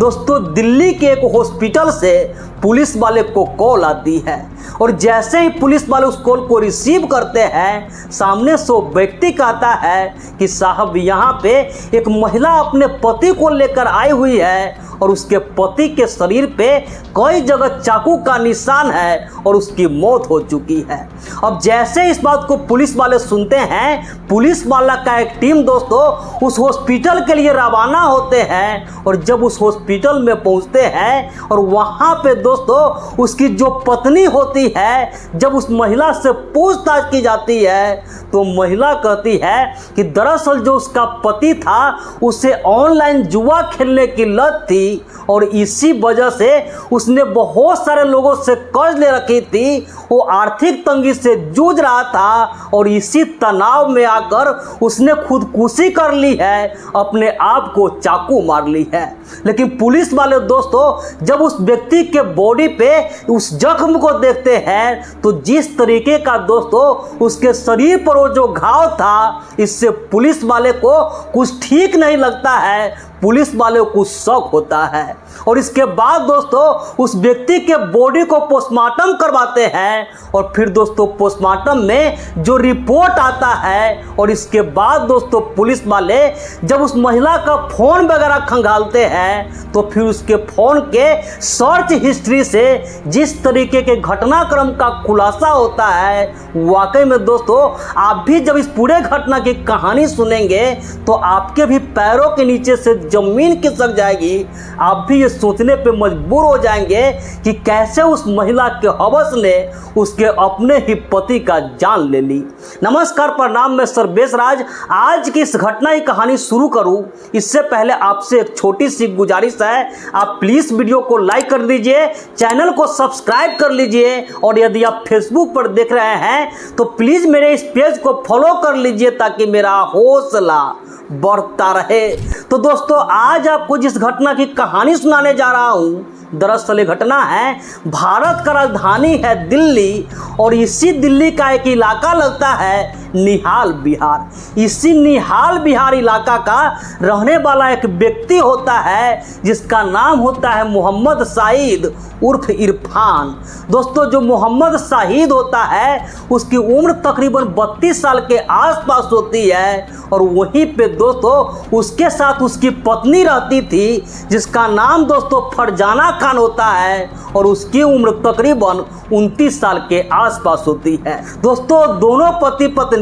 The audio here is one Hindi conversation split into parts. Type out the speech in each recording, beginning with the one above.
दोस्तों दिल्ली के एक हॉस्पिटल से पुलिस वाले को कॉल आती है और जैसे ही पुलिस वाले उस कॉल को रिसीव करते हैं, सामने से व्यक्ति कहता है कि साहब यहाँ पे एक महिला अपने पति को लेकर आई हुई है और उसके पति के शरीर पे कई जगह चाकू का निशान है और उसकी मौत हो चुकी है। अब जैसे इस बात को पुलिस वाले सुनते हैं, पुलिस वाला का एक टीम दोस्तों उस हॉस्पिटल के लिए रवाना होते हैं और जब उस हॉस्पिटल में पहुंचते हैं और वहां पे दोस्तों उसकी जो पत्नी होती है, जब उस महिला से पूछताछ की जाती है तो महिला कहती है कि दरअसल जो उसका पति था उसे ऑनलाइन जुआ खेलने की लत थी और इसी वजह से उसने बहुत सारे लोगों से कर्ज ले रखी थी। वो आर्थिक तंगी से जूझ रहा था और इसी तनाव में आकर उसने खुदकुशी कर ली है, अपने आप को चाकू मार ली है। लेकिन पुलिस वाले दोस्तों जब उस व्यक्ति के बॉडी पे उस जख्म को देखते हैं तो जिस तरीके का दोस्तों उसके शरीर पर वो जो घाव था, इससे पुलिस वाले को कुछ ठीक नहीं लगता है, पुलिस वाले को शक होता है। और इसके बाद दोस्तों उस व्यक्ति के बॉडी को पोस्टमार्टम करवाते हैं और फिर दोस्तों पोस्टमार्टम में जो रिपोर्ट आता है और इसके बाद दोस्तों पुलिस वाले जब उस महिला का फोन वगैरह खंगालते हैं तो फिर उसके फोन के सर्च हिस्ट्री से जिस तरीके के घटनाक्रम का खुलासा होता है, वाकई में दोस्तों आप भी जब इस पूरे घटना की कहानी सुनेंगे तो आपके भी पैरों के नीचे से जमीन खिसक जाएगी। आप भी ये सोचने पे मजबूर हो जाएंगे कि कैसे उस महिला के हवस ने उसके अपने ही पति का जान ले ली। नमस्कार, प्रणाम, मैं सर्वेश राज। आज की इस घटना की कहानी शुरू करूं इससे पहले आपसे एक छोटी सी गुजारिश है, आप प्लीज वीडियो को लाइक कर दीजिए, चैनल को सब्सक्राइब कर लीजिए और यदि आप फेसबुक पर देख रहे हैं तो प्लीज मेरे इस पेज को फॉलो कर लीजिए ताकि मेरा हौसला बढ़ता रहे। तो दोस्तों आज आपको जिस घटना की कहानी सुनाने जा रहा हूं, दरअसल ये घटना है भारत का राजधानी है दिल्ली और इसी दिल्ली का एक इलाका लगता है निहाल बिहार। इसी निहाल बिहार इलाका का रहने वाला एक व्यक्ति होता है जिसका नाम होता है मोहम्मद शाहिद उर्फ इरफान। दोस्तों जो मोहम्मद शाहिद होता है उसकी उम्र तकरीबन 32 साल के आसपास होती है और वहीं पे दोस्तों उसके साथ उसकी पत्नी रहती थी जिसका नाम दोस्तों फरजाना खान होता है और उसकी उम्र तकरीबन 29 साल के आसपास होती है। दोस्तों दोनों पति पत्नी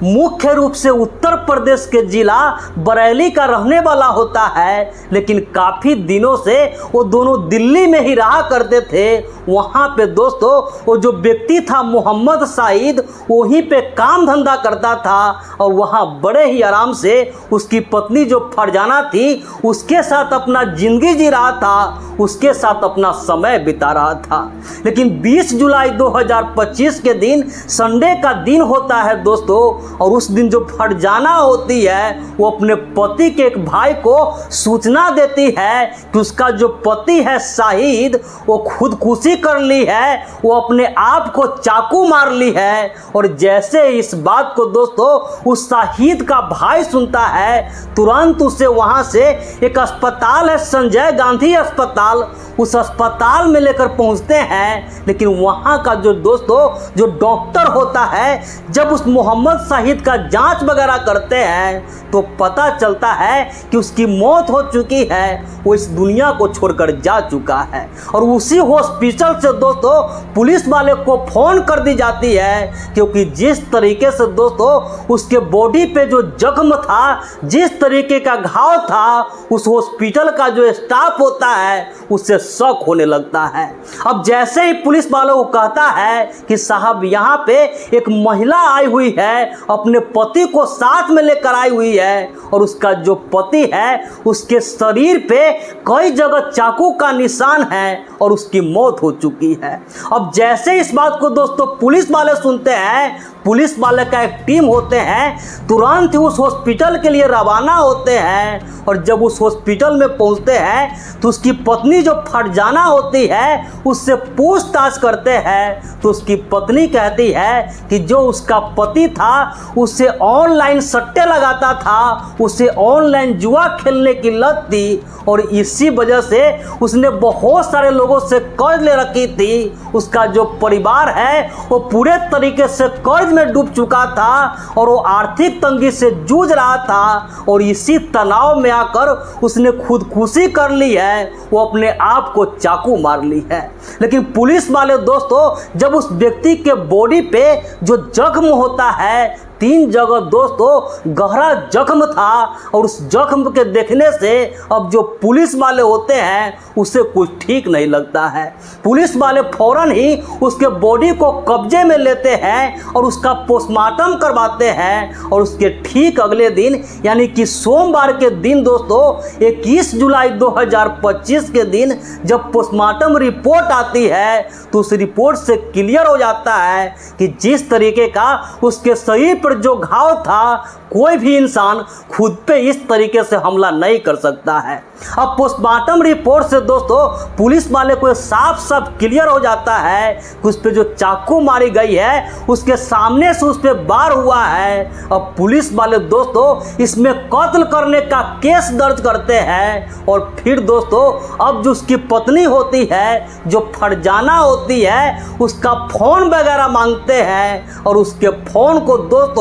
मुख्य रूप से उत्तर प्रदेश के जिला बरेली का रहने वाला होता है, लेकिन काफी दिनों से वो दोनों दिल्ली में ही रहा करते थे। वहां पे दोस्तों वो जो व्यक्ति था मोहम्मद शाहिद वहीं पे काम धंधा करता था और वहां बड़े ही आराम से उसकी पत्नी जो फरजाना थी उसके साथ अपना जिंदगी जी रहा था, उसके साथ अपना समय बिता रहा था। लेकिन 20 जुलाई 2025 के दिन संडे का दिन होता है दोस्तों और उस दिन जो फरजाना होती है वो अपने पति के एक भाई को सूचना देती है कि उसका जो पति है शाहिद वो खुदकुशी कर ली है, वो अपने आप को चाकू मार ली है। और जैसे इस बात को दोस्तों उस शाहिद का भाई सुनता है तुरंत उसे वहां से एक अस्पताल है संजय गांधी अस्पताल, उस अस्पताल में लेकर पहुंचते हैं। लेकिन वहां का जो दोस्तों जो डॉक्टर होता है जब उस मोहम्मद शाहिद का जांच वगैरह करते हैं तो पता चलता है कि उसकी मौत हो चुकी है, वो इस दुनिया को छोड़कर जा चुका है। और उसी हॉस्पिटल से दोस्तों पुलिस वाले को फोन कर दी जाती है क्योंकि जिस तरीके से दोस्तों उसके बॉडी पे जो जख्म था, जिस तरीके का घाव था, उस हॉस्पिटल का जो स्टाफ होता है उससे शक होने लगता है। अब जैसे ही पुलिस वालों को कहता है कि साहब यहाँ पे एक महिला आई हुई है, अपने पति को साथ में लेकर आई हुई है और उसका जो पति है उसके शरीर पे कई जगह चाकू का निशान है और उसकी मौत हो चुकी है। अब जैसे इस बात को दोस्तों पुलिस वाले सुनते हैं पुलिस वाले का एक टीम होते हैं, तुरंत ही उस हॉस्पिटल के लिए रवाना होते हैं। और जब उस हॉस्पिटल में पहुंचते हैं तो उसकी पत्नी जो फरजाना होती है उससे पूछताछ करते हैं। तो उसकी पत्नी कहती है कि जो उसका पति था उससे ऑनलाइन सट्टे लगाता था, उसे ऑनलाइन जुआ खेलने की लत थी और इसी वजह से उसने बहुत सारे लोगों से कर्ज ले रखी थी। उसका जो परिवार है वो पूरे तरीके से कर्ज में डूब चुका था और वो आर्थिक तंगी से जूझ रहा था और इसी तनाव में आकर उसने खुदकुशी कर ली है, वो अपने आप को चाकू मार ली है। लेकिन पुलिस वाले दोस्तों जब उस व्यक्ति के बॉडी पे जो जख्म होता है 3 जगह दोस्तों गहरा जख्म था और उस जख्म के देखने से अब जो पुलिस वाले होते हैं उसे कुछ ठीक नहीं लगता है। पुलिस वाले फौरन ही उसके बॉडी को कब्जे में लेते हैं और उसका पोस्टमार्टम करवाते हैं और उसके ठीक अगले दिन यानी कि सोमवार के दिन दोस्तों 21 जुलाई 2025 के दिन जब पोस्टमार्टम रिपोर्ट आती है तो उस रिपोर्ट से क्लियर हो जाता है कि जिस तरीके का उसके शरीर पर जो घाव था कोई भी इंसान खुद पे इस तरीके से हमला नहीं कर सकता है। अब पोस्टमार्टम रिपोर्ट से दोस्तों पुलिस वाले को साफ साफ क्लियर हो जाता है कि उस पे जो चाकू मारी गई है उसके सामने से उस पे वार हुआ है। अब पुलिस वाले दोस्तों इसमें कत्ल करने का केस दर्ज करते हैं और फिर दोस्तों अब जो उसकी पत्नी होती है जो फरजाना होती है उसका फ़ोन वगैरह मांगते हैं और उसके फ़ोन को दोस्तों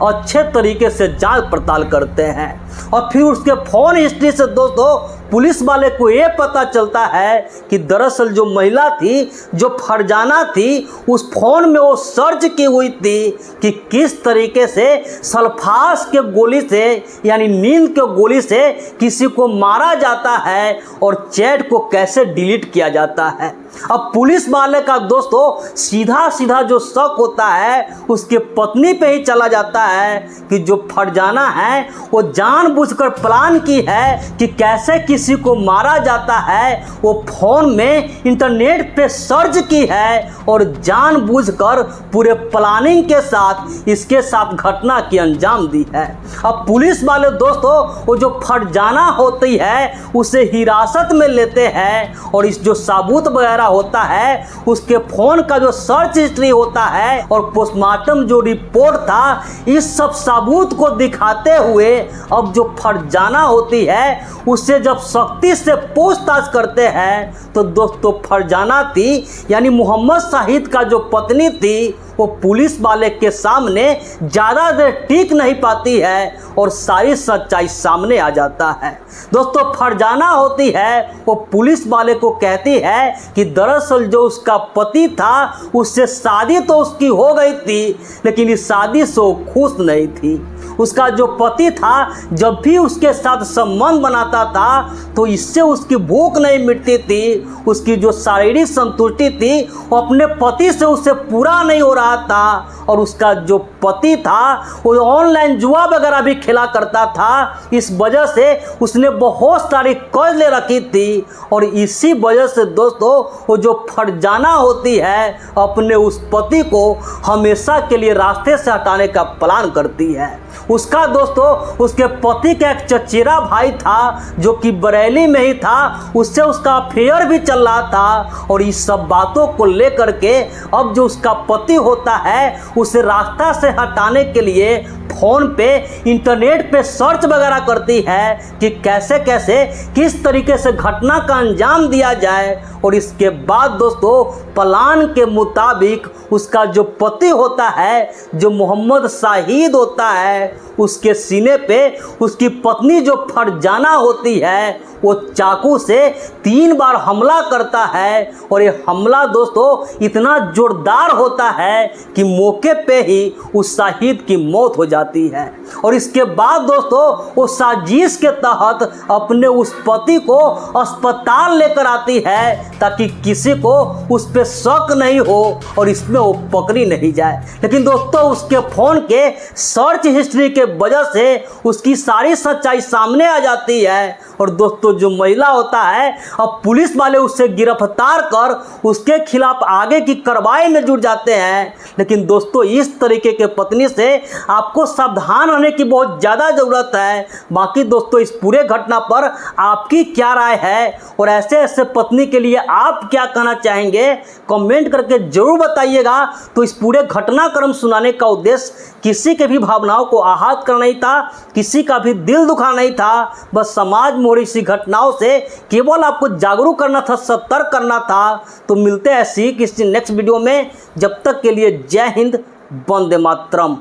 अच्छे तरीके से जांच पड़ताल करते हैं और फिर उसके फ़ोन हिस्ट्री से दोस्तों पुलिस वाले को ये पता चलता है कि दरअसल जो महिला थी जो फरजाना थी उस फ़ोन में वो सर्च की हुई थी कि किस तरीके से सल्फास के गोली से यानी नींद के गोली से किसी को मारा जाता है और चैट को कैसे डिलीट किया जाता है। अब पुलिस वाले का दोस्तों सीधा सीधा जो शक होता है उसके पत्नी पे ही चला जाता है कि जो फरजाना है वो जानबूझकर प्लान की है कि कैसे किसी को मारा जाता है। वो फ़ोन में इंटरनेट पे सर्च की है और जानबूझकर पूरे प्लानिंग के साथ इसके साथ घटना की अंजाम दी है। अब पुलिस वाले दोस्तों वो जो फरजाना होती है उसे हिरासत में लेते हैं और इस जो सबूत वगैरह होता है उसके फ़ोन का जो सर्च हिस्ट्री होता है और पोस्टमार्टम जो रिपोर्ट था इस सब सबूत को दिखाते हुए अब जो फरजाना होती है उससे जब सख्ती से पूछताछ करते हैं तो दोस्तों फरजाना थी यानी मोहम्मद शाहिद का जो पत्नी थी वो पुलिस वाले के सामने ज़्यादा देर टिक नहीं पाती है और सारी सच्चाई सामने आ जाता है। दोस्तों फरजाना होती है वो पुलिस वाले को कहती है कि दरअसल जो उसका पति था उससे शादी तो उसकी हो गई थी लेकिन इस शादी से वो खुश नहीं थी। उसका जो पति था जब भी उसके साथ संबंध बनाता था तो इससे उसकी भूख नहीं मिटती थी, उसकी जो शारीरिक संतुष्टि थी वो अपने पति से उसे पूरा नहीं हो रहा था और उसका जो पति था वो ऑनलाइन जुआ वगैरह भी खेला करता था। इस वजह से उसने बहुत सारी कर्ज ले रखी थी और इसी वजह से दोस्तों वो जो फरजाना होती है अपने उस पति को हमेशा के लिए रास्ते से हटाने का प्लान करती है। उसका दोस्तों उसके पति का एक चचेरा भाई था जो कि बरेली में ही था, उससे उसका अफेयर भी चल रहा था और इस सब बातों को लेकर के अब जो उसका पति होता है उसे रास्ता से हटाने के लिए फ़ोन पे इंटरनेट पे सर्च वगैरह करती है कि कैसे कैसे किस तरीके से घटना का अंजाम दिया जाए और इसके बाद दोस्तों प्लान के मुताबिक उसका जो पति होता है जो मोहम्मद शाहिद होता है उसके सीने पे उसकी पत्नी जो फरजाना होती है वो चाकू से 3 बार हमला करता है और ये हमला दोस्तों इतना जोरदार होता है कि मौके पे ही उस शाहिद की मौत हो जाती है। और इसके बाद दोस्तों वो साजिश के तहत अपने उस पति को अस्पताल लेकर आती है ताकि किसी को उस पर शक नहीं हो और इसमें वो पकड़ी नहीं जाए। लेकिन दोस्तों उसके फ़ोन के सर्च हिस्ट्री के वजह से उसकी सारी सच्चाई सामने आ जाती है और दोस्तों जो महिला होता है अब पुलिस वाले उससे गिरफ्तार कर उसके खिलाफ आगे की कार्रवाई में जुट जाते हैं। लेकिन दोस्तों इस तरीके के पत्नी से आपको सावधान रहने की बहुत ज़्यादा ज़रूरत है। बाकी दोस्तों इस पूरे घटना पर आपकी क्या राय है और ऐसे ऐसे पत्नी के लिए आप क्या कहना चाहेंगे कमेंट करके जरूर बताइएगा। तो इस पूरे घटनाक्रम सुनाने का उद्देश्य किसी के भी भावनाओं को आहत करना नहीं था, किसी का भी दिल दुखाना नहीं था, बस समाज में हो रही सी घटनाओं से केवल आपको जागरूक करना था, सतर्क करना था। तो मिलते हैं ऐसी किसी नेक्स्ट वीडियो में, जब तक के लिए जय हिंद, वंदे मातरम।